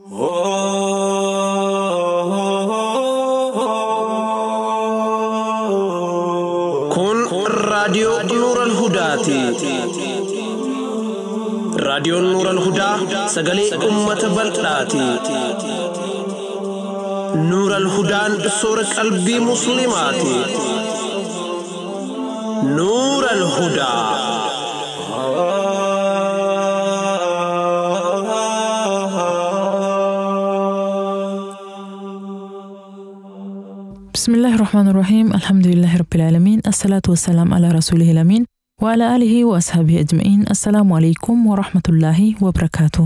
كن راديو نور الهدى راديو نور الهدى سجلي أمة بلداتي نور الهدى صورة قلبي مسلماتي نور الهدى بسم الله الرحمن الرحيم. الحمد لله رب العالمين، الصلاة والسلام على رسوله الأمين وعلى آله وأصحابه أجمعين. السلام عليكم ورحمة الله وبركاته.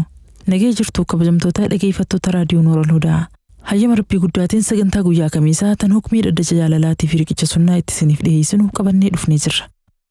نجي جرتو كبجمتوتا دقي فتوتا راديو نور الهدى. هيا ربي قدواتين سجنتا قويا كميسا تنهكمي رد جلالاتي في ركيتش سنة اتسنيف لهيسنو كبني دفني جر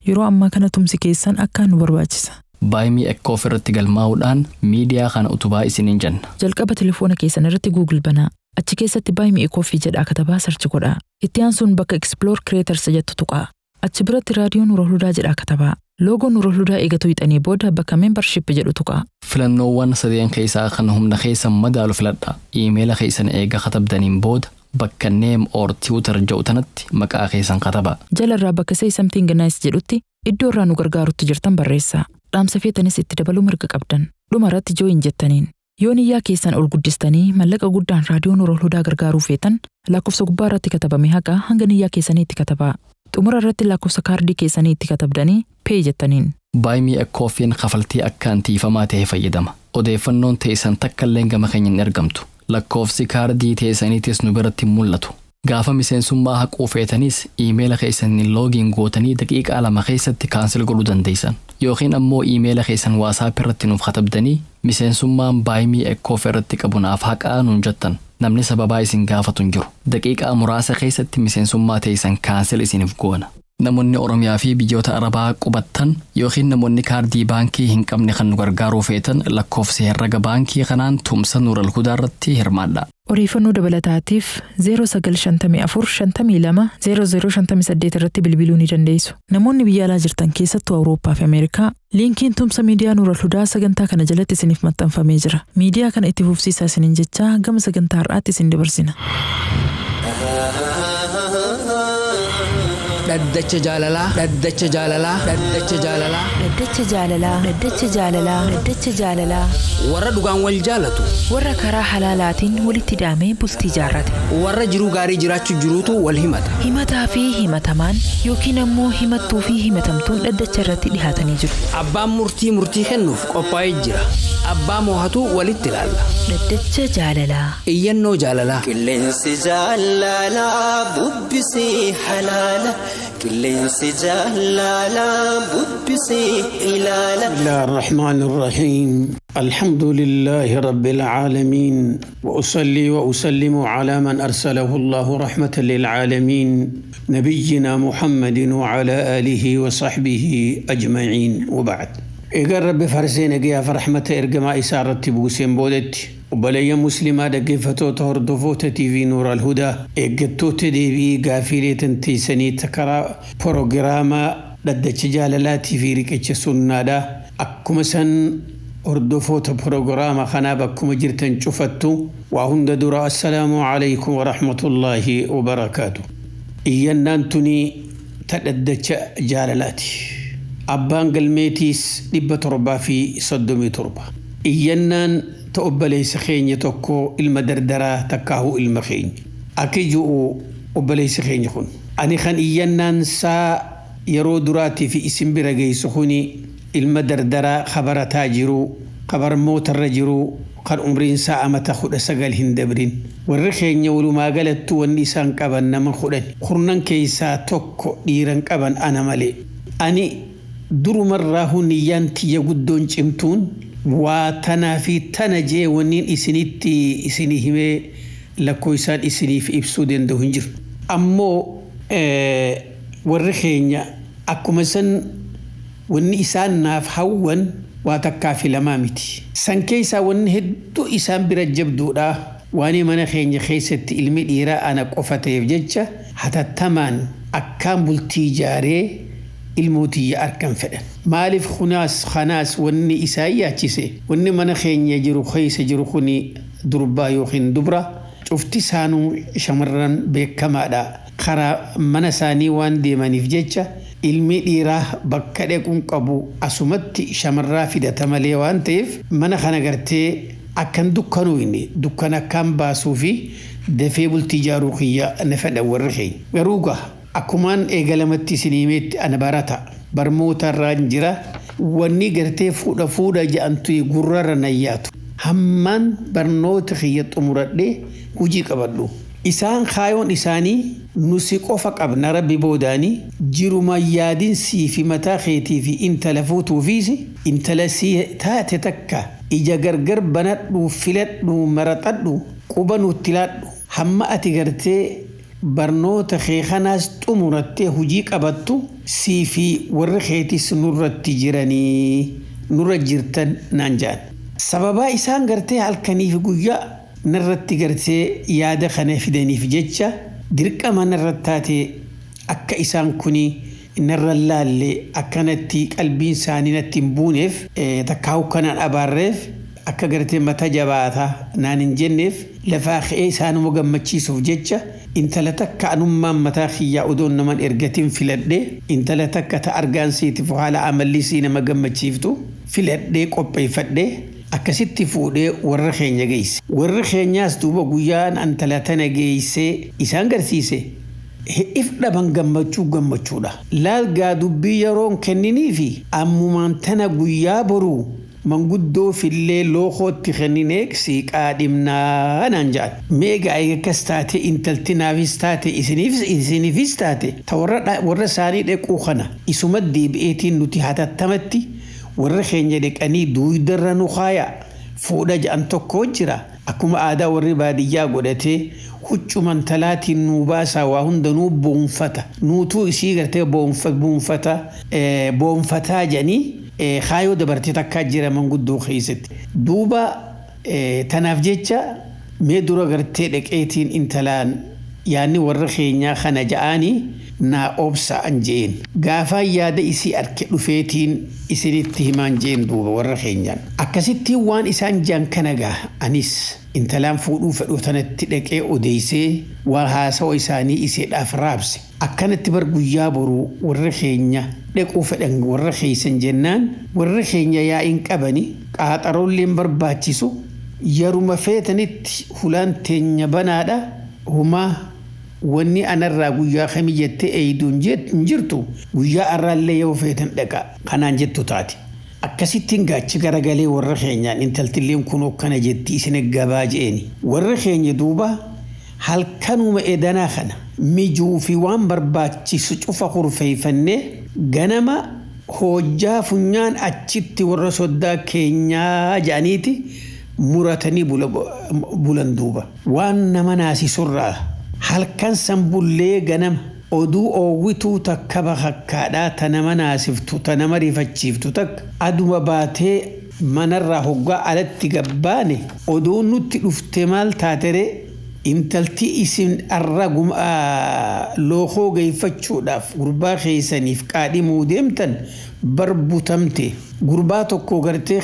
يرو أما كانت تمسكيسان أكان برباجسا بايمي اكو فرت galmaa'uudhaan miidiyaa kana utubaa isiniin jenna. jalqaba telefoona keessan irratti Google banaa. Achi keessatti baay'ee Ecofi jedhaa katabaa sarchi godhaa. Itti aansuun bakka Explore Creators jettu tuqaa. Achi biratti raadiyoo Nurul Hudaa jedhaa katabaa. Loogoo Nurul Hudaa eegatu hixanii booda bakka Membership jedhu tuqaa. Filannoowwan sadeen keessaa kan humna keessan madaalu filadhaa. Iimeela keessan eega katabdaniin booda bakka Name or Tutor jedhu tanatti maqaa keessan katabaa. Jalarraa bakka Say Something Nice jedhutti iddoo irraa nu gargaarutti jirtan barreessaa. Dhaamsa feetanis itti dabaluu mirga qabdan. Dhumarratti join jettaniin. Yoo niyyaa keessan ol guddistanii mallaqa guddaan raadiyoo Nurul Hudaa gargaaruu feetan lakkoofsa gubbaa irratti katabame haqa hanga niyyaa keessaniitti katabaa. Xumura irratti lakkoofsa kaardii keessaniitti katabdanii pay jettaniin. Baay'ee Ecofiin kafaltii akkaan tiifamaa ta'e fayyadama. Odeeffannoon teessan takka illee gama keenyan ergamtu. Lakkoofsi kaardii teessaniitis nu biratti mul'atu. Gaafa miseensummaa haquu feetanis iimeela keessaniin loogiin gootanii daqiiqaa 2 keessatti kaansel godhuu dandeessan. Yookiin ammoo iimeela keessan WhatsApp irratti nuuf katabdanii miseensummaan baay'ee Ecofi irratti qabu naaf haqaa nuun jettan. Namni sababaa isin gaafatu hin jiru. Daqiiqaa muraasa keessatti miseensummaa teessan kaansel isiniif goona. Namoonni Oromiyaa fi biyyoota Arabaa qubattan yookiin namoonni kaardii baankii hin qabne kan nu gargaaruu feetan lakkoofsa herrega baankii kanaan tumsa Nurul Hudaa irratti hirmaadhaa. Odeeffannoo dabalataatiif 0954520058 irratti bilbiluu ni dandeessu. Namoonni biyya alaa jirtan keessattuu Awurooppaa fi Ameerikaa liinkiin tumsa miidiyaa Nurul Hudaa sagantaa kana jalatti isiniif maxxanfamee jira. Miidiyaa kana itti fufsiisaa isiniin jechaa gama sagantaa har'aatti isin dabarsina. Daddacha jaalalaa daddacha jaalalaa daddacha jaalalaa daddacha jaalalaa daddacha jaalalaa daddacha jaalalaa warra dhugaan wal jaalatu warra karaa halaalaatiin walitti daamee bultii jaarrate warra jiruu gaarii jiraachuu jiruutu wal himataa fi himatamaan yookiin ammoo himattuu fi himatamtuun daddacha irratti dhihaatanii jiru. Abbaan murtii kennuuf qophaa'ee jira. Abbaa moohatu walitti ilaalla. Daddacha jaalalaa iyyannoo jaalalaa qilleensi jaalalaa bubbisee halaala qilleensi jaalalaa bubbisee ilaala. الله الرحمن الرحيم الحمد لله رب العالمين وأصلي وأسلم على من أرسله الله رحمة للعالمين نبينا محمد وعلى آله وصحبه أجمعين وبعد إيقار رب فرسين إيقيا فرحمة إرقما إسارة بوسين بودت وبليا مسلمة دقفتو تهردفو تيفي نور الهدى إيقتو تديبي قافلة تيساني تكرا بروغراما daddacha jaalalaatii fi riqicha sunnaadha. Akkuma san hordofoota proogiraama kanaa bakkuma jirtan cufattu waa hunda dura assalaamu alaykum wa rahmatullaahi wa barakaatu. Iyyannaan tuni ta daddacha jaalalaati. Abbaan galmeetiis 737. Iyyannaan ta obboleessa keenya tokko ilma dardaraa takkaahu ilma keenya. Akka ji'u obboleessa keenya kun. Ani kan iyyannaan saa yeroo duraati fi isin bira geessu kuni ilma dardaraa khabarataa jiru khabar mootarra jiru kan umriin isaa amata 19 hin dabrin warri keenya walumaa galattu wanni isaan qaban nama 10 kurnan keessaa tokko dhiiran qaban ana malee ani durumarraa huniyyaan tiyya guddoon cimtuun waa tanaa fi tana jee wanniin isinii himee lakkoo isaan isiniif ibsuu danda'u hin jiru ammoo warri keenya akkuma san wanni isaan naaf hawwan waa takkaa fi lamaa miti. San keessaa wanni hedduu isaan bira jabduudha waan mana keenya keessatti ilmi dhiiraa ana qofa ta'eef jecha hatattamaan akkaan bultii jaaree ilmootii arkan fedhan. Maaliif khanaas wanni isaa yaachise wanni mana keenya jiru keessa jiru kuni durbaa yookiin dubra cufti isaanuu shamarran beekamaadha karaa mana isaanii waan deemaniif jecha ilmi dhiiraa bakka dhequun qabu asumatti shamarraa fidata malee waan ta'eef mana kana gartee akkan dukkanuu inni dukkan akkaan baasuu fi dafee bultii ijaaruu kiyya na fedha warri keenya garuu gaa akkumaan eegalamatti isiniimeetti ana barata barmoota irraan jira wanni gartee fuudha ja'antu gurrarra nayyaatu hammaan barnoota kiyya xumuradhee hujii qabadhu isaan kaayoon isaanii nusi qofa qabna rabbi boodaanii jiruma yaadinsii fi mataa keetii fi intala fuutuufiis intala sii taate takka ija gargar banadhu filadhu maraxadhu quba nutti laadhu hamma ati gartee barnoota kee kanaas xumurattee hujii qabattu sii fi warri keetis nurratti jiranii nurra jirtan naan jaan sababaa isaan gartee halkaniif guyyaa narratti gartee yaada kana fidaniif jecha dirqama narrattaate akka isaan kuni narra laalle akkanatti qalbiin isaanii natti hin buuneef takkaa'u kanaan abaarreef akka gartee mata jabaata naan hin jenneef lafaa ka'ee isaanuma gammachiisuuf jecha intala takka anummaan mataa kiyyaa odoon naman ergatiin filadhee intala takka ta argaan siitiif haala amalli sii nama gammachiiftu filadhee qopheeffadhee akkasitti fuudhee warra keenya geesse warri keenyaas duuba guyyaan intala tana geessee isaan garsiise if dhaban gammachuudha laalgaa dubbii yeroon kenninii fi ammumaan tana guyyaa boruu manguddoo fillee lookootti kenninee siiqaa dhimnaa naan ja'an meegaa akkas taate intaltinaafis taate isiniifis taate ta warra isaanii dhequu kana isuma deebi'eetiin nuti hatattamatti warra keenya dheqanii duudarra nu kaaya fuudha ja'an tokko jira akkuma aadaa warri baadiyyaa godhatee huccuman talaatiin nuu baasaa waa hundanuu boonfata nuutuu isii gartee boonfataa jedhanii kaayoo dabartee takkaa jira manguddoo keessatti duuba tanaaf jecha mee dura gartee dheqeetiin intalaan yaanni warra keenyaa kana ja'anii naa obsa'an jeen gaafaan yaada isii arke dhufeetiin isinitti himaan jeen duuba warra keenyaan akkasittiin waan isaan jaan kana gaa anis intalaan fuudhuu fedhu tanatti dhaqee odeessee waa haasawa isaanii iseedhaaf raabse akkanatti bar guyyaa boruu warra keenya dhaquu fedhan warra keessan jennaan warra keenya yaa'iin qabani qaaxaroolleen barbaachisu yeruma feetanitti hulaan teenya banaadha humaa wanni anarraa guyyaa kamii jettee eeyduun jirtu guyyaa arraallee yoo feetan dhaqa kanaan jettu taate akkasittiin gaachi garagalee warra keenyaan intaltilleen kun akkana jetti isin gabaa jeeni warra keenya duuba halkanuma edanaa kana mijuu fi waan barbaachisu cufa kurfeeffannee ganama hojjaa funyaan achitti warra soddaa keenyaa jedhaniiti muratanii bulan duuba waan nama naasisurraa halkan sambullee ganama oduu oowwituu takka bakakkaadhaa ta nama naasiftu ta nama rifachiiftu takka aduma baatee manarraa hoggaa alatti gabbaane oduu nutti dhufte maal taatere intalti isin arra lookoo geeffachuudhaaf gurbaa keessaniif qaadhimuu deemtan barbutamte gurbaa tokko gartee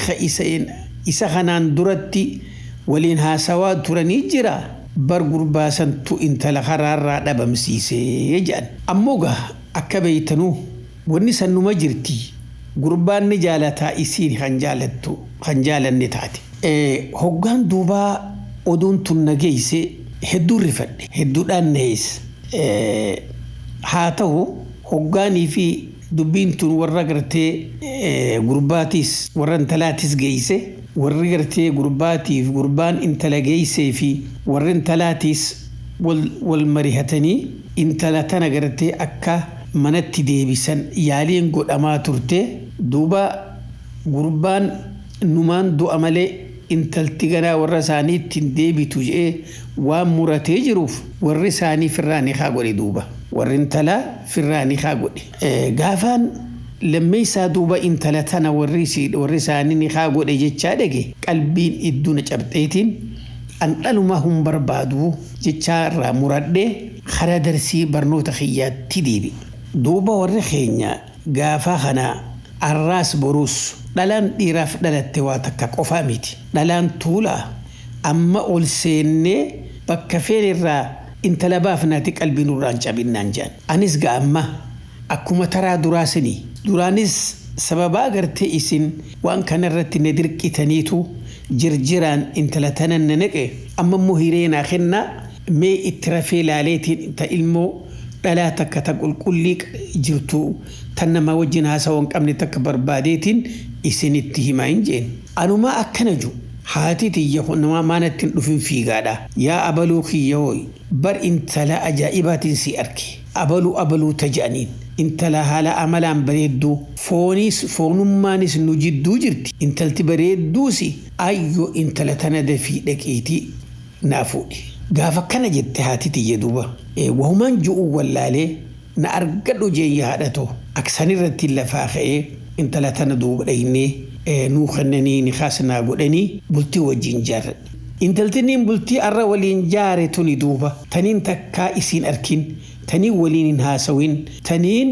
isa kanaan duratti waliin haasawaa turanii jira bar gurbaa santu intala karaarraa dhabamsiisee jedhan ammoo gaa akka beeytanuu wanni sannuma jirti gurbaan ni jaalataa isiin kan jaalanne taate hoggaan duubaa oduun tun nageeyse hedduu rifadhe hedduudhaan nahees haa ta'u hoggaanii fi dubbiin tun warra gartee gurbaatis warra intalaatis geeyse warri gartee gurbaatiif gurbaan intala geeysee fi warri intalaatis wal marihatanii intala tana gartee akka manatti deebisan yaaliin godhamaa turte duuba gurbaan numaan du'a malee intalti ganaa warra isaaniitti deebitu jedhee waan muratee jiruuf warri isaanii firraanii haa godhe duuba warri intalaa firraanii haa godhe gaafaan lammeessaa duuba intala tana warri isaanii ni haa godhe jechaa dhage qalbiin idduna cabxeetiin an dhaluma hun barbaadu jechaa irraa muradhee karaa darsii barnoota kiyyaatti deebi duuba warri keenya gaafaa kanaa arraas boruus dhalaan dhiiraaf dhalatte waa takka qofaa miti dhalaan tuulaa أما أول سنة بكفير الرا انت لبافناتي قلبي نوران جابين جان أنيس قامة أكما ترى دراسني درانيس سببا قرتي إسن وأن كان الرتي ندرك إتنيتو جرجران انت لتنننك أما مهيرين آخرنا مي اترافي لاليتي انت إلمو لا تقول كلك جرتو تنما وجنها سوان كمني تكبر باديتين إسن اتهمين جين أنو ما أكنجو حاتي تيجون ما نتنفين في غادا يا أبلو خيوي بر انت لا أجائبات سياركي أبلو تجانين انت لا هلا أملا بريدو فونمانيس نجدو جرتي انت التبريدو سي أيو انت لتند في دكيتي نافوئي قافا كان جدت هاتي تيجدوبا وهمان جو واللالي نأرقدو جي هادتو أكساني رتي اللفاخي انت لتندو بريني نوخنني نخاسنا قدني بلتي وجنجار انت التنين بلتي أرى ولينجار تندوبا تنين تكا إسين أركين تنين ولين هاسوين تنين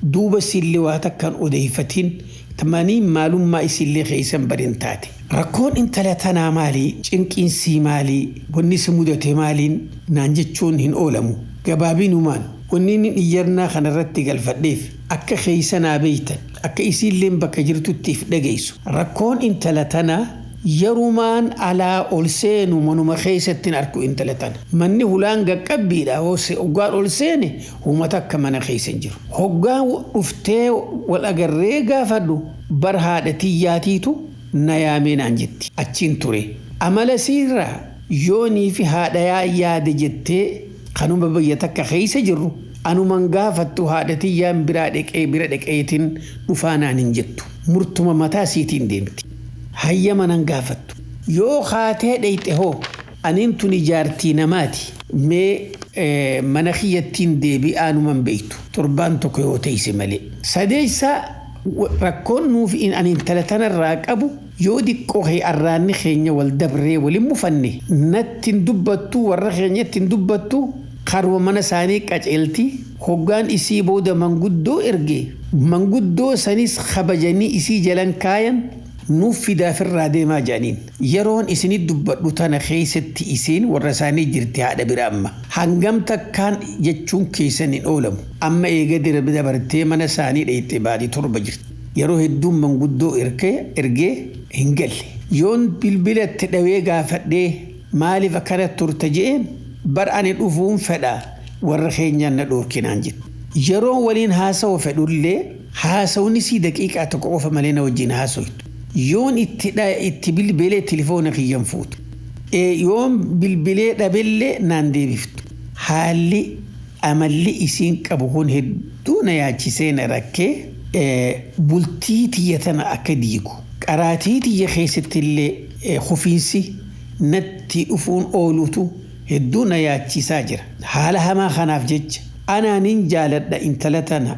دوبا سيلواتك كان أديفتين تمانين معلوم ما إسيلي خيسان برنتاتي ركون انت لا تنا مالي جنك انسي مالي ونس مدتي مالين نانجتشون هن أولمو قبابين ومان ونين إيرنا خنرتي الفديف أكا خيسانا بيتا أكا إسيلين بكا جرتو التيف دقيسو ركون انت لا تنا يرومان على أولسين ومنو مخيستين أركو انت لا تنا مني هلانغا كبيرا وقال أولسيني وما تكا من خيسن جرو هقا أفتي والأقريقا فدو برهادتياتيتو نيامين أنجتي أتشين توري أمال سيرا يوني في هذا يا دجتي خنوم ببيتك خيس جرو أنو من قافتو هذا تيام برادك أيتين نفانا ننجتو مرتما متاسيتين ديمتي هيا من قافتو يو خاتي ديته أنتو نجارتي نماتي مي مناخيتين ديبي آنو من بيتو تربانتو كيو تيسي ملي ساديسا ركون نوف إن انتلتنا الراكبو يودي كوهي الراني خينيا والدبري ولمفني نتن دبتو والرخينيا تن دبتو خارو من ساني كاجلتي خوغان إسي بودا منقودو إرجي منقودو سانيس خبجاني إسي جلان كاين نوف في دافر رادي ما جانين يرون إسني دبتو تانا خيستي إسين والرساني جرتي هذا برامة هنغمتك كان يجون كيسانين أولم أما إيغادي ربدا برتي من ساني لإتبادي تربة جرت يرو هدوم منقودو إرجي هنجل يون بالبلة تدوي قافت مالي فكرت ترتجين بر أن الأفون فدا ورخين ندور كنانجت يرو ولين هاسا وفدور لي هاسا ونسي دقيقة تقوف مالينا وجين هاسويت يون بالبلة تليفونك ينفوت يوم بالبلة دبلة ناندي بفت حالي أملي إسين كبهون هدون ياجسين ركي بلتي تيتنا أكديكو قراتي تي خيست اللي خفينسي نتي أفون أولوتو هدون ياجي ساجر حالها ما خناف جج أنا ننجالد انتلتنا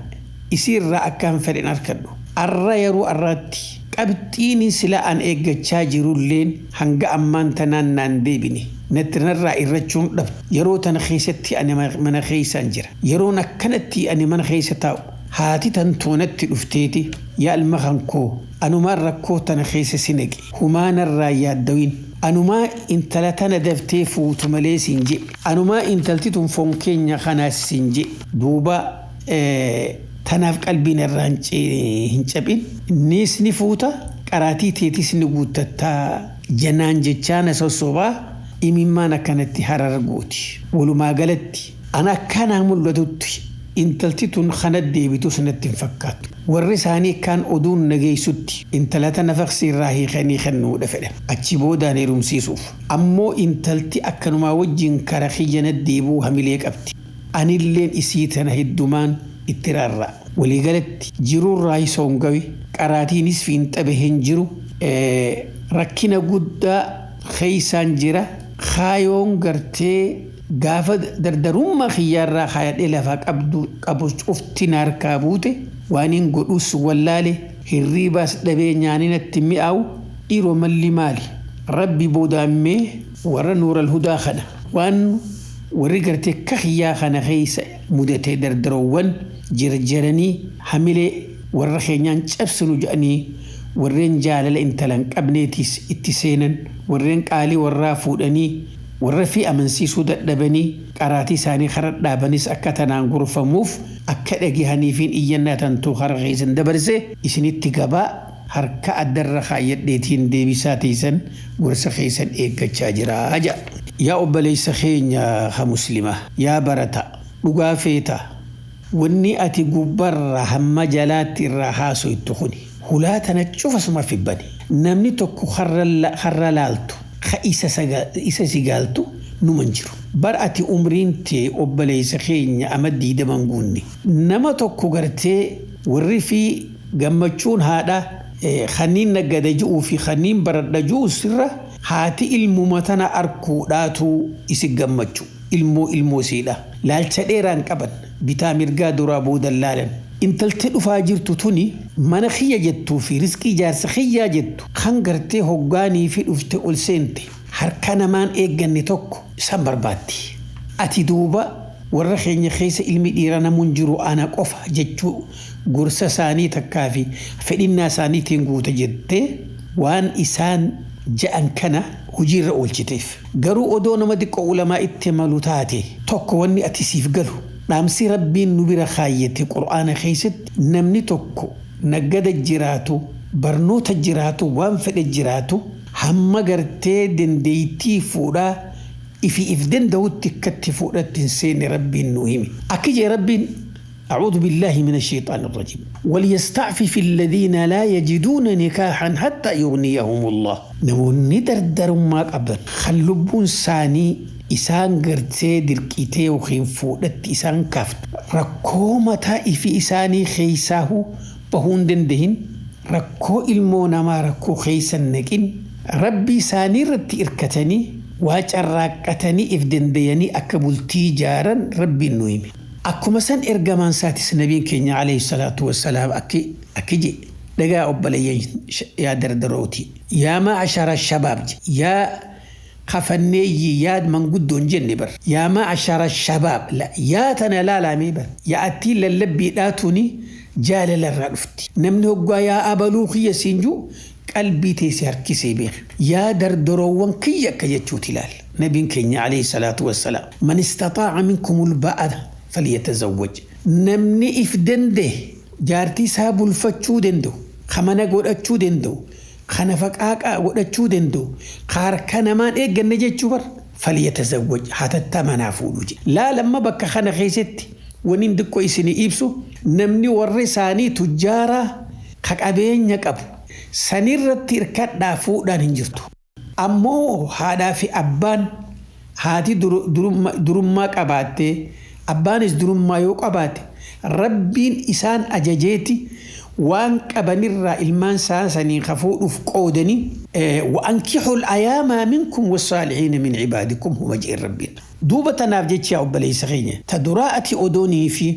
يصير رأكام فرين أركدو الرأيرو الراتي قبتيني سلا أن إيجا تشاجرو اللين هنگا أمان تنان ناندي بني نترنرى إرچون دب يرو تنخيستي أني من خيسان جرا يرو نكنتي أني من خيستاو هاتي تنتونتي افتيتي يا المخنكو أنو ما ركو تنخيس سنجي هما نرى يادوين أنو ما انتلتنا دفتي فوتو ملي سنجي أنو ما انتلتي تنفونكين يخناس سنجي دوبا تناف قلبي نرانجي هنجبين نيس نفوتا قراتي تيتيس نقوتتا جنان جتشانا سوصوبا إميمانا كانت هرارقوتي ولو ما قالتي أنا كان أعمل لدوتي انتلتي خند ديبتو سنت فكات والرساني كان أدون نجي ستي انتلتا نفخسي راهي خاني خنو دفده أتشبو داني رمسيسوف أمو انتلتي أكنو ما وجين كارخي جند ديبو هميليك أبتي أني اللين إسيتنا هدومان اترارا ولي قالت جيرو راي سونغوي قراتي نسفين تبهن جيرو ركينا قد خيسان جيرا خايون قرتي قافد دردروما خيارا خيات إلا فاك أبو شفتنا ركابوتي وانين قدوس واللالي هريباس دبينيانين التمي أو إيرو مالي مالي ربي بودا أمي ورا نور الهدى خنا وان ورقرتي كخيا خنا خيسا مدتي دردروان جرجرني حملي ورخينيان شبسنو جاني warreen jaalala intalan qabneetis itti seenan warreen qaalii warraa fuudhanii warra fi amansiisuu dadhabanii qaraatii isaanii karaa dhaabanis akka tanaan gurfamuuf akka dhagihaniifiin iyyannaa tantuu harka keessan dabarse isinitti gabaa harka addarra kaayyadheetiin deebisaa teessan gorsa keessan eeggachaa jira aja. Yaa obboleessa keenya ha muslima yaa barata dhugaa feeta wanni ati gubbarra hamma jalaatti irraa haasoytu kuni hulaa tana cufasuma fibbani namni tokko harra laaltu ka isa sigaaltu numan jiru bar ati umriin tee obboleessa keenya ama diidaman guunni nama tokko gartee warri fi gammachuun haadha khaniin naggada ji'uu fi khaniin baradha ji'uu sirra haati ilmuma tana arkuudhaatu isi gammachu ilmoo siidha laalcha dheeraan qaban bitaa mirgaa duraa boodan laalan intaltee dhufaa jirtu tuni mana khiyya jettuu fi riskii jaarsa khiyyaa jettu kan gartee hoggaanii fi dhufte ol seente harka namaan eegganne tokko san barbaatti ati duuba warra keenya keessa ilmi dhiira namuun jiru ana qofa jechuu gorsa isaanii takkaa fi fedhinnaa isaaniitiin guuta jettee waan isaan ja'an kana hojiirra oolchiteef garuu odoo nama xiqqoo ulamaa itti malu taate tokko wanni ati siif galu dhaamsi rabbiin nu bira kaayyate qur'aana keessatti namni tokko naggada jiraatu barnoota jiraatu waan fedhe jiraatu hamma gartee dandeettii fuudhaa ifi if danda'utti akkatti fuudhatti seene rabbiin nu himi akkije rabbiin أعوذ بالله من الشيطان الرجيم وليستعفف الذين لا يجدون نكاحا حتى يغنيهم الله نموني دردر ما قبل خلبون ساني إسان قرتي دركيتي وخين فودت إسان كافت ركومتا إفي إساني خيساه بهون دندهن ركو إلمونا ما ركو خيسا نكين ربي ساني رت إركتني واجراكتني إفدنديني أكبلتي جارا ربي النويمي أكو سن إرجمان ساتس نبي كينيا عليه الصلاة والسلام أكيد لقى أبلي يا دردروتي يا معشر الشباب يا خفني يا من قدون جنبر يا معشر الشباب لا يا تنا لا ميبر يا أتي للبي داتوني جال للرفتي نمنه يا أبلوخي يسنجو قلبي تيسير كسيبير يا دردروان كي يكيتشو تلال نبي كينيا عليه الصلاة والسلام من استطاع منكم الباء فليتزوج نمني إفدنده جارتي سابو الفتشو دندو خمنا قول أتشو دندو خنفك قول أتشو دندو خاركنا مان إيه جنجي تشوبر فليتزوج حتى التمنى فولوجي لا لما بك خنا خيستي ونين دكو يسني إبسو نمني ورساني تجارة خك أبين يكابو سنير تركات دافو دان هنجرتو أمو هذا في أبان هاتي درم ما كباتي أبانس درم ما يقبات ربين إسان أجاجيتي وان كبنر إلمان سانساني خفوء فقودني وأنكحوا الأيام منكم والصالحين من عبادكم هو جئ ربين دوبة نافجتي أو بلي سخينة تدراءتي أدوني في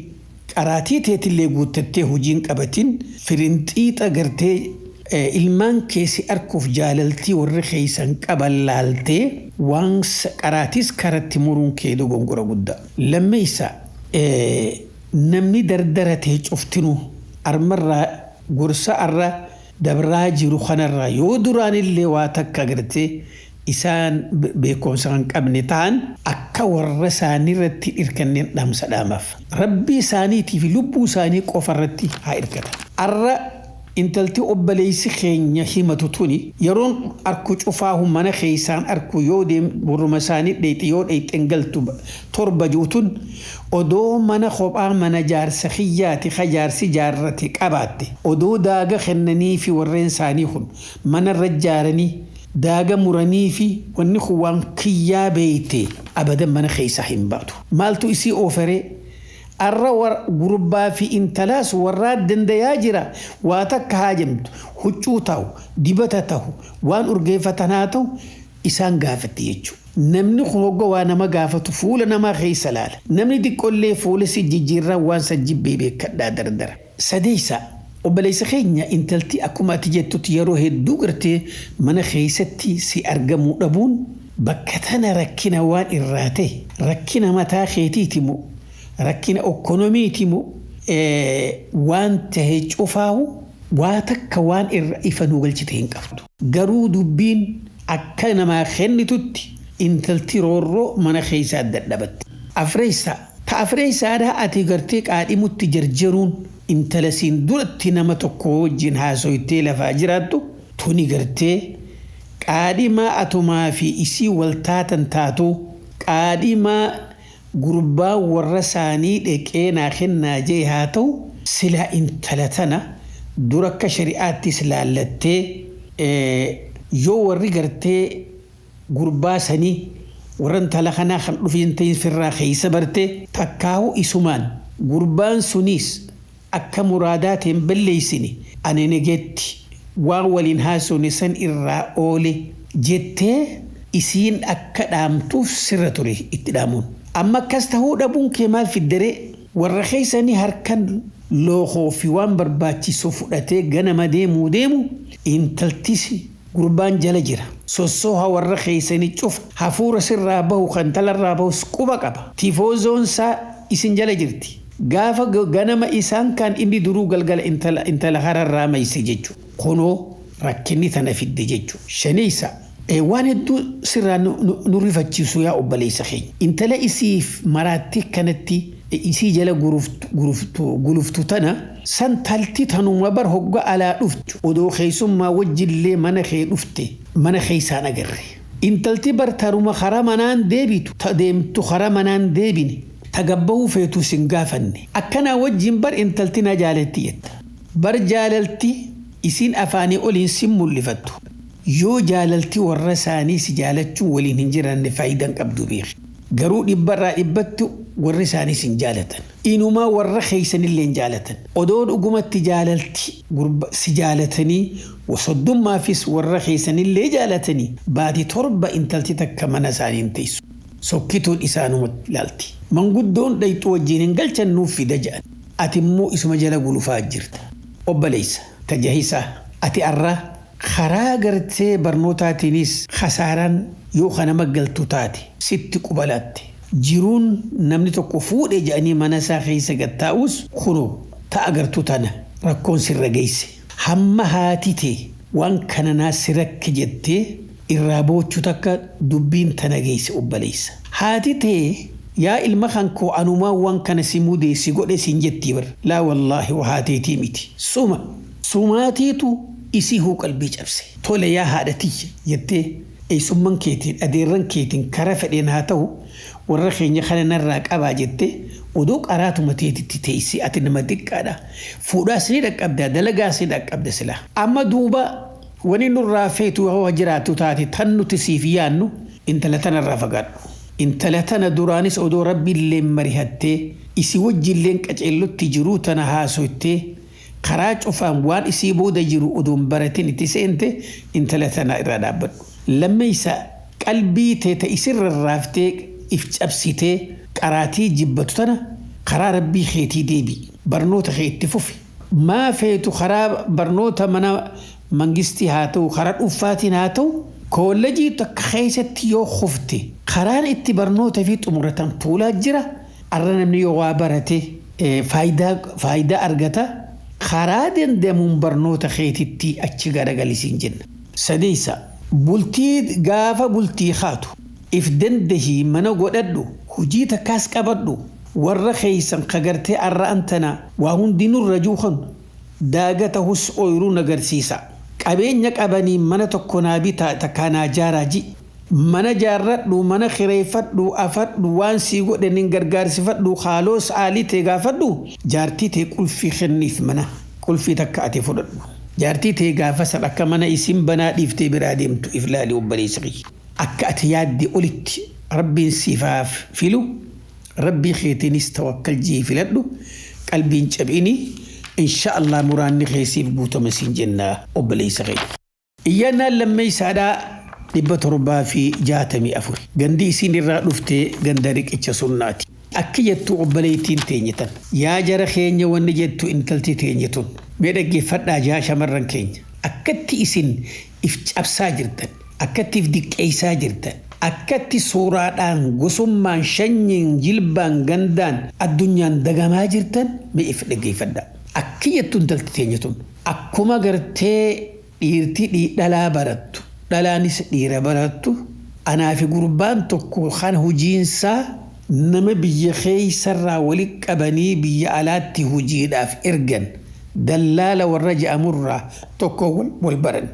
أراتي تيتي قوتتي هجين كبتين فرنتيت أغرتي إلمان كيسي أركف جاللتي ورخيسان كبلالتي وانس أراتيس كارتي مرون كيدو غنغورا قد لما يسا نمني دردرته شفتنو أرمرا قرصة أرى دبراجي روخنا يودران اللي واتك أغرتي إسان بيكون سان كابنتان أكا ورساني رتي إركنين دام سلامف ربي سانيتي في لبو ساني قفرتي ها إركتا أرى intalti obboleessi keenya himatu tuni yeroon arku cufaahu mana keeysaan arku yoo deem buruma isaanii dheexi yoo dheexen galtu torba juutun odoo mana kophaa mana jaarsa xiyyaati jaarsi jaarrate qabaatte odoo daaga kennanii fi warreen isaanii kun mana irra jaaranii daaga muranii fi wanni kun waan kiyyaa beeyte abadan mana keeysa hin baatu maaltu isii ooferee الروار غربا في انتلاس وراد دندياجرا واتك هاجمت حجوتاو دبتتاو وان ارغيفتناتو إسان غافت يجو نمني خوغو وانا ما غافت فول نما خيسلال نمني دي كل فول سجيجيرا وان سجيب بيبي كدا دردر سديسا وبليس خينيا انتلتي اكما تجتو تيرو هدو غرتي من خيستي سي ارغمو دبون بكتنا ركنا وان الراتي ركنا متا خيتيتمو ركنا أكونوميتيمو وان تهج أفاو واتك كوان الرئيفة نوغلشتين قفتو قرو دبين أكنا ما خنتوتي intalti roorroo mana keessaa dadhabatte. Afreessaa ati gartee qaadhimutti jarjaruun intala siin duratti nama tokko wajjin haasoytee lafaa jiraattu tuni gartee qaadhimaa atumaa fi isii waltaatan taatu qaadhimaa gurbaa warra isaanii dheqee naa kennaa jee haa ta'u silaa intala tana dura akka shari'aattis laallattee yoo warri gartee gurbaa sanii warran tala kanaa kan dhufiin ta'in firraa keessa barte takkaawu isumaan gurbaan sunis akka muraadaatiin balleeysini ani negeetti waan waliin haasofne san irraa oole jettee isiin akka dhaamtuuf sirra ture itti dhaamuun. Amma akkas tahuu dhabuun kee maal fiddere warra keessanii harkan lookoo fi waan barbaachisu fudhatee ganama deemu intaltisi gurbaan jala jira. Sossooha warra keessanii cuf hafuura sirraa bahu kan talarraa bahus quba qaba. Tifoozoon isaa isin jala jirti. Gaafa ganama isaan kan inni duruu galgala intala hararraa mayse jechuudha. Kunoo rakkinni tana fidde jechuudha. Shaniisa waan hedduu sirraa nu rifachiisu yaa obboleessa keenya. Intala isiif maraatti kanatti isii jala guluftu tana san talti tanuma bar hogga alaa dhuftu odoo keessummaa wajjillee mana kee dhufte mana keessaan agarre. Intalti bar taruma karaa manaan deebitu deemtu karaa manaan deebine tagabbahuu feetu sin gaafanne akkanaa wajjin bar intalti na jaalatti jetta. Bar jaalalti isiin afaanii oliin sin mul'ifattu. Yoo jaalalti warra isaanii si jaalachuun waliin hin jiranne faayidaan qabdu beeki. Garuu dhibbarraa dhibbatti warri isaanii sin jaalatan. Inumaa warra keessanillee hin jaalatan. Odoo dhugumatti jaalalti si jaalatanii wasoddummaafis warra keessanillee jaalatanii baati torba intalti takka mana isaanii hin teessu. Sokkituun isaanuma ilaalti. Manguddoon dhayxuu wajjin hin galchan nuuf fida jedhan. Ati immoo isuma jala gulufaa jirta. Obboleessa tajaajisa ati arraa karaa gartee barnootaatiinis khasaaraan yoo kana maggaltu taate sitti qubalatte jiruun namni tokko fuudhee jedhanii mana isaa keessa gattaa'us kunoo ta'a gartuu tana rakkoon sirra geesse hamma haati ta'e waan kana naasi rakke jettee irraa boochuu takka dubbiin tana geesse obboleessa. Haati ta'e yaa ilma kan koo anumaa waan kana si mudee si godhe siin jettii bar laa wallaahi waateetii miti sumaatiitu isii huu qalbii cabse tole yaa haadhatiyya jettee eessumman keetiin adeerran keetiin kara fedheen haa ta'u warra keenya kana narraa qabaa jettee odoo qaraatuma teetitti teessi ati nama xiqqaadha fuudhaas ni dhaqqabda dalagaas ni dhaqqabda sila amma duuba wani nurraa feetu yoo jiraatu taate tan nuti siif yaannu intala tanarraa fagaadhu. Intala tana duraanis odoo rabbiillee marihattee isi wajjilleen qaceellotti jiruu tana haasoittee karaa cufaan waan isii booda jiru odoon baratin itti seente intala tana irraa dhaabbadhu. Lammeessa qalbii teeta isirra raaftee if cabsitee qaraatii jibbatu tana karaa rabbii keetii deebi barnoota kee itti fufi. Maa feetu karaa barnoota mana mangistii haa ta'u karaa dhuunfaatiin haa ta'u koolleejii takka keessatti yoo kufte karaan itti barnoota fi xumuratan fuulaa jira arra namni yoo waa barate faayidaa argata. Karaa dandamuun barnoota keetitti achi garagalisiin jenna. Sadeessa bultii gaafa bultii haatu if dandahii mana godhadhu hojii takkaas qabadhu warra keessan kagartee arra antana waa hundinurra juukan daagata hus ooyiruu nagarsiisa. Qabeenya qabanii mana tokko naa bitaa takkaanaa jaaraaji. Mana jaarradhu mana kireeffadhu afadhu waan sii godhaniin gargaarsifadhu haaloos aalii ta'e gaafadhu jaartii ta'e qulfii kenniif mana qulfii takka ati fudhadhu jaartii ta'e gaafa san akka mana isin banaa dhiiftee biraa deemtu if laali obboleessa kiyya akka ati yaadde olitti rabbiin siifaaf filu rabbii keetiinis tawakkal jii filadhu qalbiin cabini insha Allah muraanni keessiif guutama siin jennaa obboleessa kiyya. Iyyannaan lammeessaadhaa 764 gandi isin irraa dhuftee ganda riqicha sunnaati. Akka jettu obboleettiin teenyetan yaa jara keenya wanni jettu intalti teenyetun mee dhaggeeffadhaa jaa shamarran keenya akkatti isin if cabsaa jirtan akkatti if diqqeessaa jirtan akkatti suuraadhaan gosummaan shanyiin jilbaan gandaan addunyaan dagamaa jirtan mee if dhaggeeffadhaa. akkiyyattuun daltiteenyatuun akkuma gartee dhiirtii dhalaa barattu dhalaanis dhiira barattu anaa fi gurbaan tokko kan hojiinsaa nama biyya keeysarraa walitti qabanii biyya alaatti hojiidhaaf ergan dallaala warra je'amurraa tokko wal baran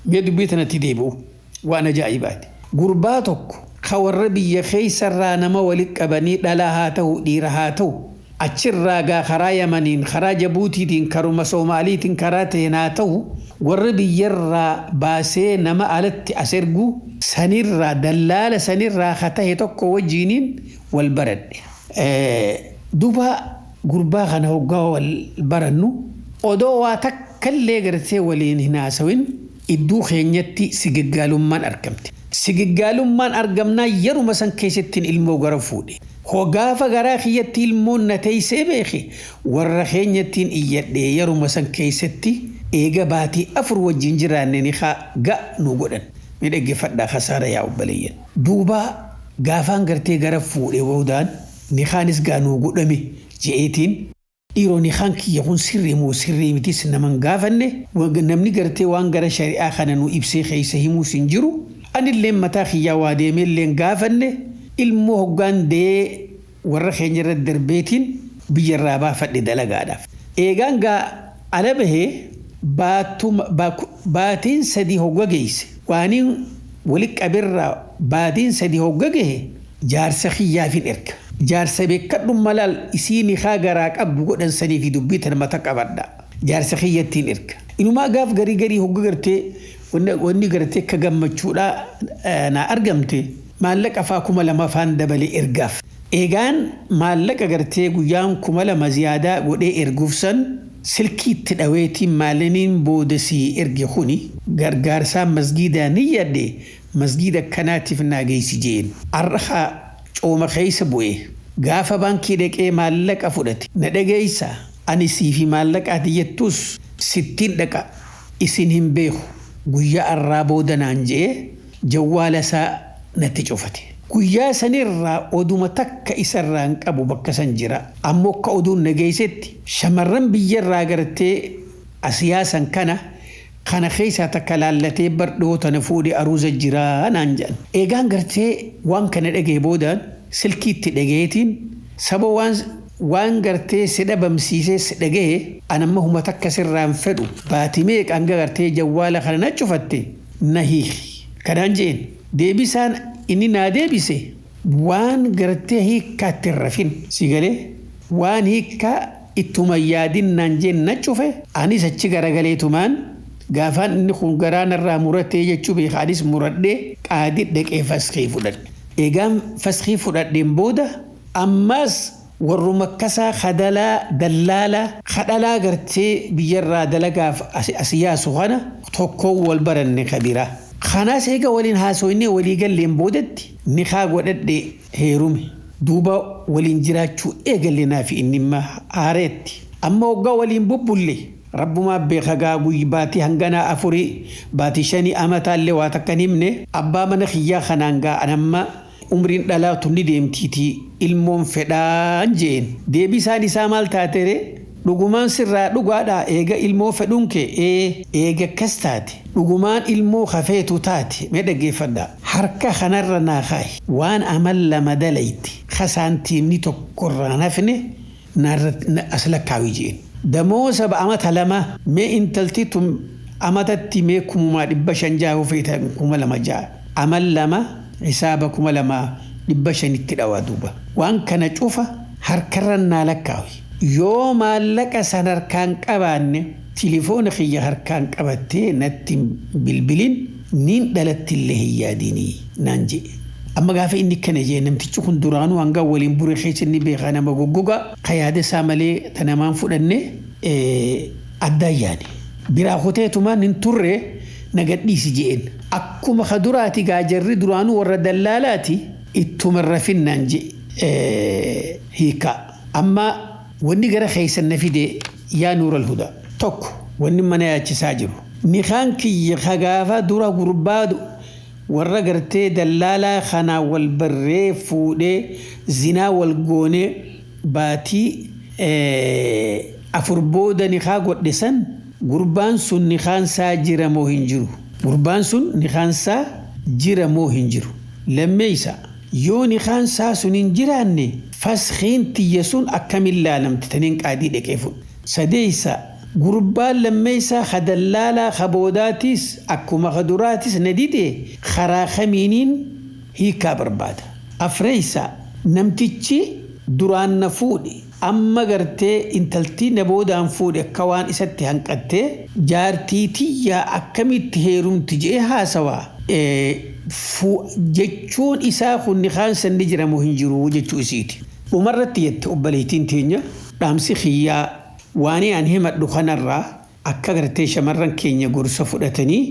mee dubbii tanatti deebi'u waan ajaa'ibaati gurbaa tokko ka warra biyya keeysarraa nama walitti qabanii dhalaa haa ta'u dhiira haa ta'u achirraa gaa karaa yamaniin karaa jabuutiitiin karuma soomaaliitiin karaa ta'een haa ta'u warra biyyarraa baasee nama alatti as ergu sanirraa dallaala sanirraa ka tahe tokko wajjiiniin wal baradhe duba gurbaa kana hoggaa wal barannu odoo waa takkallee gartee waliin hin haasawin idduu keenyatti sigaggaalummaan argamte sigaggaalummaan argamnaa yeruma san keessattiin ilmoo gara fuudhe hogaafa garaa kiyyatti ilmoon na teeysee beeke warra keenyattiin iyyadhee yeruma san keessatti eega baatii 4 wajjin jiraanne ni ga nu godhan ni dhaggeeffadhaa khasaara yaa obboleeyyan duuba gaafaan gartee gara fuudhe boodaan ni khaanis gaa nu godhame je'eetiin dhiiroo ni khaan kiyya kun sirrii moo sirrii mitis naman gaafanne namni gartee waan gara shari'aa kana nu ibsee keeysa himuu sin jiru anillee mataa kiyyaa waa deemeellee gaafanne ilmoo hoggaan dee warra keenya irra darbeetiin biyyarraa baafadhe dalagaadhaaf eegaan gaa ala bahee baatiin sadii hogga geeyse waaniin walitti qabirraa baatiin sadii hogga gahe jaarsa kiyyaafin erga jaarsa beekadhu malaal isiin haa garaa qabdu godhan sanii fi dubbii tan mata qabadha jaarsa kiyyattiin erga inumaa gaaf garii hogga gartee wanni gartee akka gammachuudha na argamte maallaqa faa 2,000 faan dabalee ergaaf eegaan maallaqa gartee guyyaan 2,000 ziyaadaa godhee erguuf san silkiitti dhaweetiin maaliniin boodasii erge kuni gargaarsaan masgiidaa ni yaadde masgiida kanaatiif naa geessi jeen arraha cooma keessa bu'ee gaafa baankii dhaqee maallaqa fudhate na dhageeysa ani siifi maallaqaati jettus 60 dhaqa isin hin beeku guyyaa arraa boodanaan jee jawwaala isaa natti cufate guyyaa sanirraa oduma takka isarraan qabu bakka san jira ammoo akka oduun nageessetti shamarran biyyarraa gartee asiyaasan kana keessaa takka laallatee bardhoota na fuudhee aruuza jiraa naan jedhan eegaan gartee waan kana dhagee boodaan silkiitti dhageetiin saba waan gartee si dhabamsiisee si dhagee anamma huma takka sirraan fedhu baatimee qanga gartee jawwaala kana na cufatte na hiiki kanaan jeen deebisaan inni naa deebise waan gartee hiikkaatti rafin sigalee waan hiikkaa ittuma yaadin naan jeen na cufe anis achi garagaleetumaan gaafaan inni kun garaanarraa muratee jechuu beekaanis muradhee qaadii dhaqee faskii fudhadhe eegaan faskii fudhadheen booda ammas warruma akkasaa kadalaa dallaalaa kadhalaa gartee biyyarraa dalagaaf asiyaasu kana tokkoon wal baranne kabiraa khanaas eega waliin haasoyne walii galleen boodatti ni haa godhadhe heerume duuba waliin jiraachuu eegalle naafi innimma haareetti amma waggaa waliin bubbulle rabbumaa beekagaa guyyi baatii hanganaa 4 baatii 5 amataallee waa takkan himne abbaa mana kiyyaa kanaan gaa anamma umriin dhalaatu ni deemtiitii ilmoon fedhaan jeen deebisaan isaa maal taatere dhugumaan sirraa dhugaadhaa eega ilmoo fedhuun kee eega akkas taate dhugumaan ilmoo hafeetu taate mee dhaggeeffadhaa harka kanarra naa kaayi waan amal lama dalayti kasaantiimni tokkorraa hafne as lakkaawi jeen damoo saba amata lama mee intaltiitum amatatti mee 500 jaahuu feetan 2,000 jaa amal lama hisaaba 2,500 itti dhawaa duuba waan kana cufa harkarra naa lakkaawi yoo maallaqa san harkaan qabaanne tilifoona kiyya harkaan qabattee natti bilbilin niin dhalattillee hin yaadinii naan jee amma gaafa inni kana jee namtichi kun duraanuu hanga waliin buree keessa inni beekaa nama goggoga kayaada isaa malee tanamaan fudhanne addaan yaane biraa kuteetumaan hin turre nagadhiisi jeen akkuma kaduraati gaajarri duraanuu warra dallaalaati ittuma rafinnaan jee hiikaa amma wanni gara keessan na fide yaa nuural hudaa tokko wanni mana yaachisaa jiru nikaan kiyya kagaafa dura gurbaadu warra gartee dallaalaa kanaa wal barree fuudhee zinaa wal goonee baatii أفربودا نخا قد سن قربان سن نخان سا جرى مو هنجرو قربان سن نخان سا جرى مو هنجرو لميسا يو نخان سا سن هنجراني فسخين تيسون أكمل لالم تتنين قادي دكيفون سديسا قربان لميسا خدلالا خبوداتيس أكو خدراتيس نديدي خرا خمينين هي كابرباد أفريسا نمتيتشي duraan na fuudhe amma gartee intaltii na boodaan fuudhe akka waan isatti hanqattee jaartii tiyyaa akkamitti heerumti jee haasawaa jechuun isaa kun nikaan sanni jiramu hin jiru jechuu isiiti. Dhumarratti jette obboleettiin teenya dhaamsi xiyyaa waan aan himadhu kanarraa akka gartee shamarran keenya gorsa fudhatanii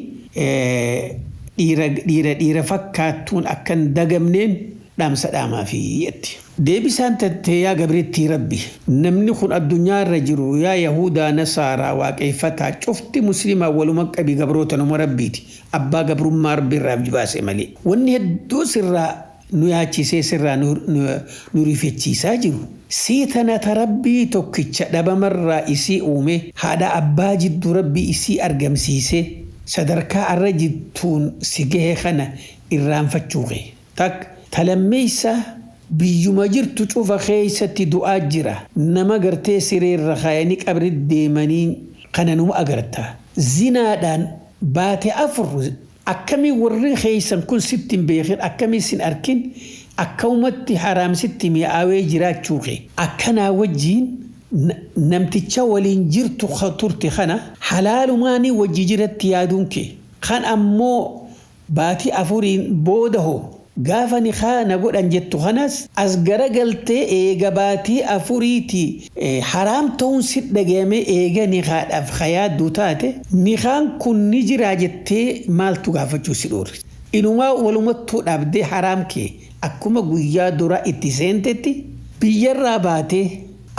dhiira fakkaattuun akkan dagamneen dhaamsa dhaamaa fi jetti. deebisaan tattee yaa gabriitti rabbi namni kun addunyaa irra jiru yaa yahudaa nasaaraa waaqeffataa cufti muslimaa walumaa qabii gabroota nama rabbiiti abbaa gabrummaa rabbi irraa jibaase malee wanni hedduu sirraa nu yaachisee sirraa nu rifechiisaa jiru siitana tarabbii tokkicha dhabamarraa isii uume haadha abbaa jidduu rabbii isii argamsiise sadarkaa arra jittuun si gahe kana irraanfachuuqe tak talammeeysa biyyuma jirtu cufa keessatti du'aa jira nama gartee sireerra kaayanii qabri deemanii kana numa agarta zinaadhaan baate afur akkamii warri keessan kun sittin beekin akkamii sin arkin akkamatti haraamsitti mi'aawee jiraachuuqe akkanaa wajjiin namticha waliin jirtu turte kana halaalumaanii wajji jiratti yaaduun kee kan ammoo baati afuriin booda hoo gaafa nikaa godhan jettu kanas as garagaltee eega baatii afuriiti haraam ta'uun si dhagahame eega nikaadhaaf kayaadduu taate nikaan kun ni jiraa jettee maaltu gaafachuu si dhoorre inumaa walumattuu dhabdee haraam kee akkuma guyyaa dura itti seentetti biyyarraa baatee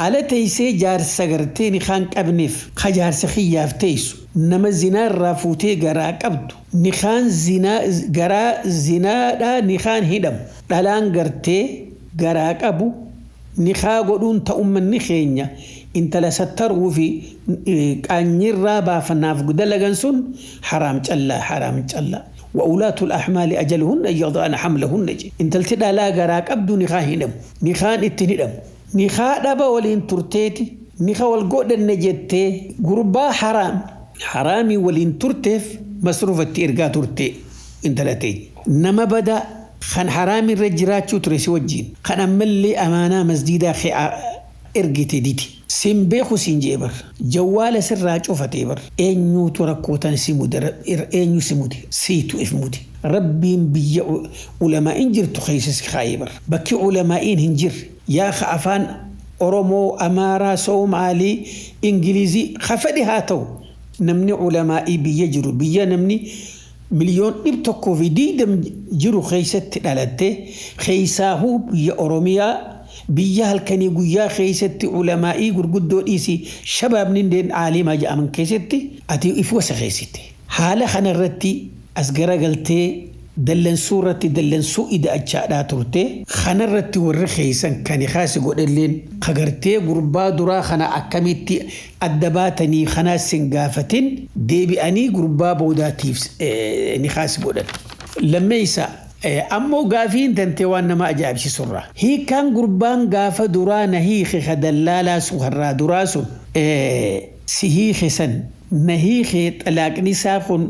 ala teessee jaarsa gartee nikaan qabneef kajaarsa xiyyaaf teessu nama zinaa irraa fuutee garaa qabdu nikaan zinaa garaa zinaadhaa nikaan hidhamu dhalaan gartee garaa qabu nikaa godhuun ta'ummanni keenya intala sattaruu fi qaanyirraa baafanaaf dalagan sun haraam callaa وأولاة الأحمال أجلهن يضعن حملهن انت التدالا غرا قبدو نخا هدم نخان اتندم نخا دبا ولين ترتيتي نخا والقود النجتي قربا حرامي ولين ترتف مصروفة إرقا ترتي انت لتي نما بدا خان حرامي الرجرات شو ترسي وجين خان أملي أمانا مسجدة إرقتي ديتي سنبيخو سنجيبر جوال سراج وفتيبر أنيو تركوتان سمودر أنيو سمودي سيتو إفمودي ربي بي علماء إنجر تخيسس خايبر بكي علماء هنجر يا خافان أورومو أمارا سومالي إنجليزي خفدي هاتو نمني علماء بيجرو بيا نمني مليون نبتكو في ديدم جرو خيست لالتي خيساهو بيا أوروميا بيا هالكني قويا خيستي علمائي قرقودو إيسي شباب نندين عالما جاء من كيستي أتي إفوس خيستي حالة خنرتي أسقرا قلتي دلن سورتي دلن سوء إذا أجاء ترتي خنرتي ورخيسا كان خاسي قولين خقرتي قربا درا خنا أكميتي أدباتني خنا سنقافتين دي بأني قربا بوداتيف نخاسي بودات لما يسا أمو قافين تنتوان ما أجاب شي سرة هي كان قربان قافة درانا هي خدلالا سهرا دراسو سهيخ سن نهيخ طلاق نساخن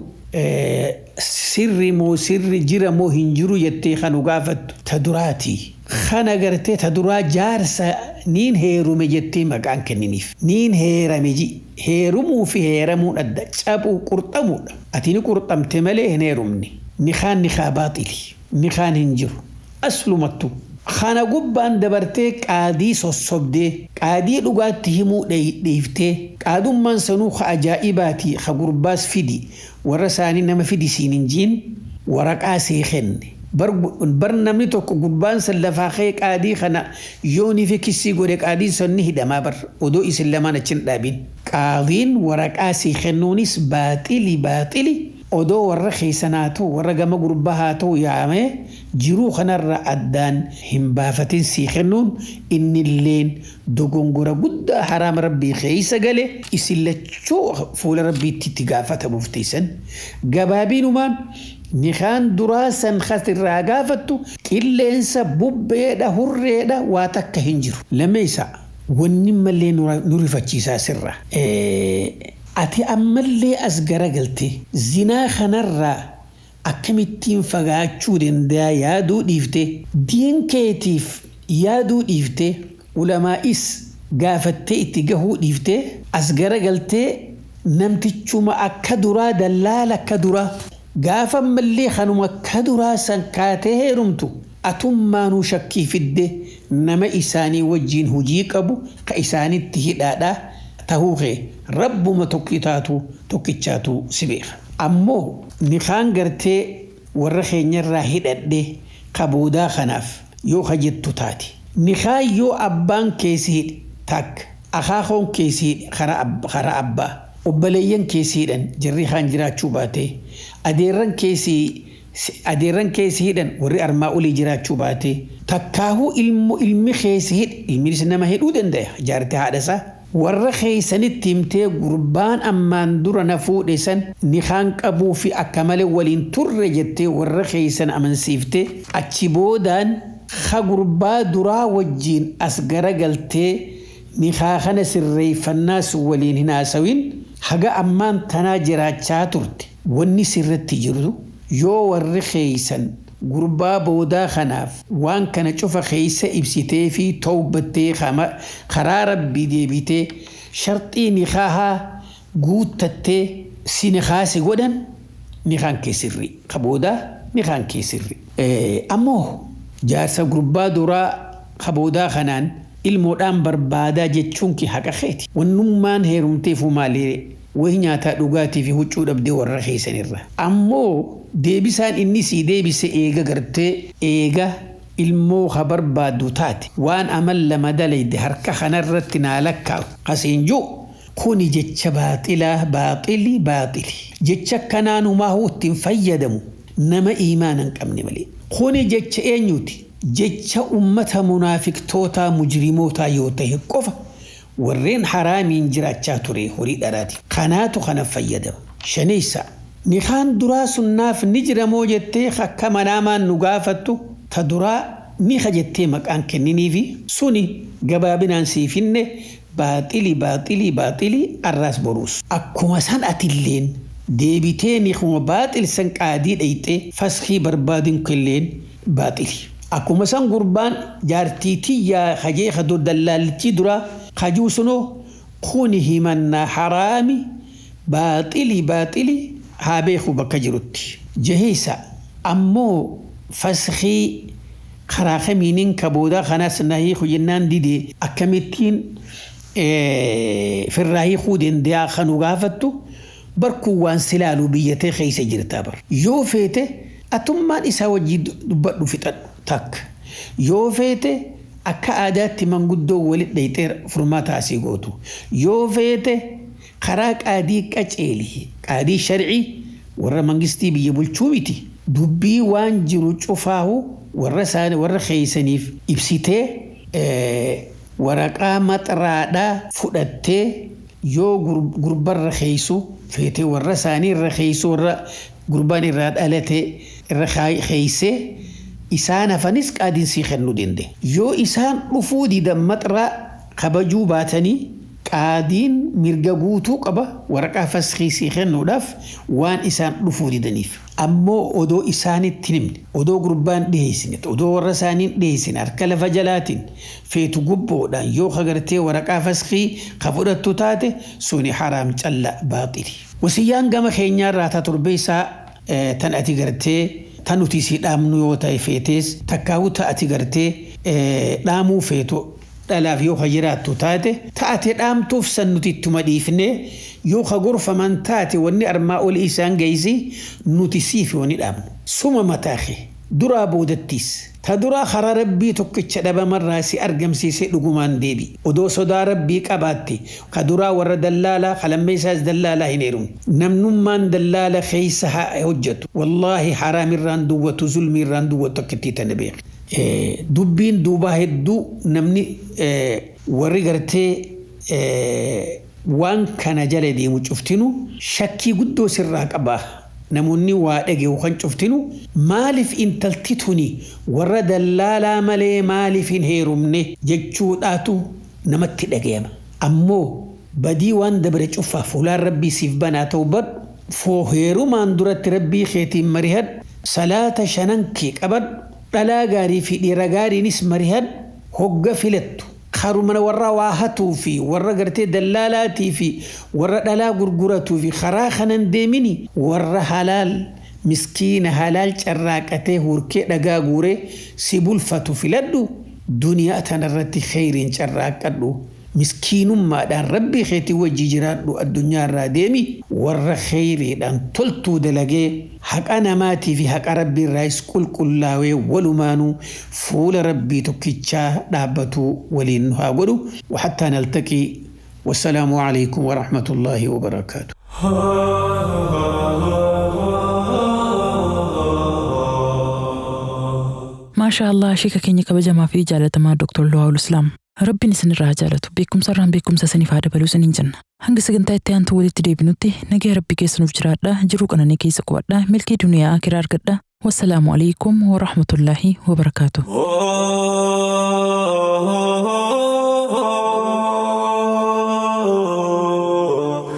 سر مو سر جرى مو هنجرو يتي خانو قافة تدراتي خانا قرتي تدرا جارسا نين هيرو مجتي مكان كنينيف نين هيرمجي هيرمو في هيرمو أدى شابو قرطمو أتيني قرطم تملي هنيرمني نخان نخا باطلي نخان هنجر أسلو متو خانا قبان دبرتك قادي صصبدي قادي لغات تهمو ديفتي قادو من سنوخ أجائباتي خقرباس فيدي ورساني نما فيدي سيننجين ورقا سيخن برنامج توكو قربان سلفاخي قادي خنا يوني في كسي قولك قادي سنه دمابر ودو إسلامانا چن دابين قادين ورقا سيخنونيس باطلي odoo warra keeysanaatu warra gama gurbahaatu yaame jiruu kanarra addaan hin baafatin sii kennuun innilleen dogongora guddaa haraam rabbii keeysa gale isin lachuu fuula rabbiitti itti gaafatamuuf teeysan gabaabiinumaan nikaan duraasan khasirraa gaafattu qilleensa bubbeedha hurreedha waa takka hin jiru lameeysa wanni mallee nu rifachiisaa sirra ati ammallee as garagalte zinaa kanarraa akkamittiin fagaachuu danda'a yaaduu dhiifte diin keetiif yaaduu dhiifte ulamaa'is gaafattee itti gahuu dhiifte as garagaltee namtichuma akka duraa dallaala akka duraa gaafa ammallee kanuma akka duraa san kaatee heerumtu atummaanuu shakkii fidde nama isaanii wajjiin hujii qabu ka isaanitti hidhaadhaa tahuu rabbuma tokkichaatu si beeka ammoo nikaan gartee warra keenyarraa hidhadhe kaboodaa kanaaf yoo kajettu taati nikaan yoo abbaan keessi hidhe takka akaakoon keessi hidhe karaa abbaa obboleeyyan keessi hidhan jarri kaan jiraachuu baate adeerran keessi hidhan warri armaa olii jiraachuu baate takkaahuu ilmi keessi hidhe ilminis nama hidhuu danda'a jaartee haadhasaa warra keeysanitti himtee gurbaan ammaan dura na fuudhe san nikaan qabuu fi akka malee waliin turre jettee warra keeysan amansiifte achi boodaan ka gurbaa duraa wajjiin as garagaltee nikaa kana sirreeffannaas waliin hin haasawin haga ammaan tanaa jiraachaa turte wanni sirratti jiru yoo warri keeysan gurbaa boodaa kanaaf waan kana cufa keeysa ibsitee fi tawbattee karaa rabbii deebitee sharxii nikaahaa guuttattee si nikaasi godhan nikaan kee sirri kaboodaa nikaan kee sirri ammoo jaarsa gurbaa duraa kaboodaa kanaan ilmoodhaan barbaadaa jechuun ki haqa keeti wannummaan heerumteefu maalee wahi nyaataa dhugaatii fi huccuu dhabdee warra keeysanirra ammoo deebisaan inni sii deebise eega gartee eega ilmoo ha barbaaddu taate waan amal lama dalayde harka kanarratti naa lakkaa'u kasiin jiru kuni jecha baaxili jecha kanaanumaa ittiin fayyadamu nama iimaana hin qabne malee kuni jecha eenyuti jecha ummata munaafiqtootaa mujrimootaa yoo ta'e qofa warreen haraamiin jiraachaa ture horii dharaati kanaatu kana fayyadamu shaneysa nikaan duraa sunnaaf ni jiramoo jettee akka manaamaan nu gaafattu ta duraa ni jettee maqaan kenniniifi suni gabaabinaan siifinne baaxili arraas boruus akkuma san atilleen deebitee nikuma baaxil san qaadii dhayxee faskii barbaadin kelleen baaxili akkuma san gurbaan jaartiitiyyaa hajee kadoo dallaallichi duraa kajuu sunoo kuni himannaa haraami baaxili haa beeku bakka jirutti jaheessa ammoo faskii karaa kamiiniin kaboodaa kanaas nahii hojjennaan didee akkamittiin firraa hiikuu danda'a kanu gaafattu barkuu waan silaaluu biyyatee keeysa jirtaa bar yoo feete atummaan isaa wajjii dubbadhu fixadhu takka yoo feete akka aadaatti manguddoo walit dhayxee furmaata asii gootu yoo feete karaa qaadii qaceelii qaadii sharcii warra mangistii biyya bulchuu miti dubbii waan jiru cufaahu warra keeysaniif ibsitee waraqaa maxraadhaa fudhattee yoo gurbarra keeysu feete warra isaanii irra keeysu warra gurbaan irraa dhalate irra keeysee isaan hafanis qaadiin sii kennuu danda'e yoo isaan dhufuu didan maxraa kabajuu baatanii qaadiin mirga guutuu qaba waraqaa faskii sii kennuudhaaf waan isaan dhufuu didaniif ammoo odoo isaanitti himne odoo gurbaan dhiheessine odoo warra isaaniin dhiheessine harka lafa jalaatiin feetu gubboodhaan yoo kagartee waraqaa faskii ka fudhattu taate suni haraam calla baaxili wasiyyaan gama keenyaarraa taa torbeessaa tan ati gartee tan nuti si dhaamnu yoo ta'e feetees takkaa'u ta'ati gartee dhaamuu feetu dhalaaf yoo ka jiraattu taate taate dhaamtuuf san nuti ittuma dhiifne yoo ka gorfaman taate wanni armaa ol isaan geeysi nuti siif wani dhaamnu suma mataake درا بودتيس تدرا خرا ربي توكيتش دبا مراسي أرقم سيسي لقمان ديبي ودو صدا ربي كباتي كدرا ور دلالة خلميساز دلالة هنيرون نمنمان دلالة خيسها هجت والله حرام الراندو وتظلم الراندو وتكتي تنبيخ دبين دوبا هدو نمني ورقرتي وان كان جلدي مجفتنو شكي قدو سراك أباه نموني وادقي وخان شفتنو مالف إن تلتتني ورد اللالا مالي مالف هيرمني ججو داتو نمت دقيما أمو بدي وان دبر شوفا فلان ربي سيف بناتو بد فو هيرو مان درت ربي خيتي مريهد صلاة شننكي كبد دلا غاري في دي رغاري نس مريهد هوغ فيلتو خارو من ورا واهتو في ورا غرتي دلالاتي في ورا دلا غرغرتو في خراخنن ديميني ورا حلال مسكين حلال چراقته هوركي دغا غوري سيبول فتو فيلدو دنيا تنرتي خيرين چراقدو مسكين ما دان ربي خيتي وجي جرادو الدنيا راديمي ورا خيري دان تلتو دلغي حق انا ماتي في حق ربي الرئيس كل لاوي ولمانو فول ربي تكيتشا دابتو ولينها ولو وحتى نلتقي والسلام عليكم ورحمة الله وبركاته. ما شاء الله شيكا كيني كبجما في جالة ما دكتور لواء الإسلام ربي نسن الرجالة بكم سرهم بكم سسني فاد بلوسن جنة هنگ سجنتا تيان تولي تدي بنوتي نجي ربي كيسنو بجراد لا جروك أنا نكيس قوات لا ملكي دنيا آخر قد والسلام عليكم ورحمة الله وبركاته.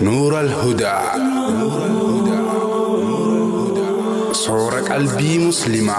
نور الهدى صورة قلبي مسلمة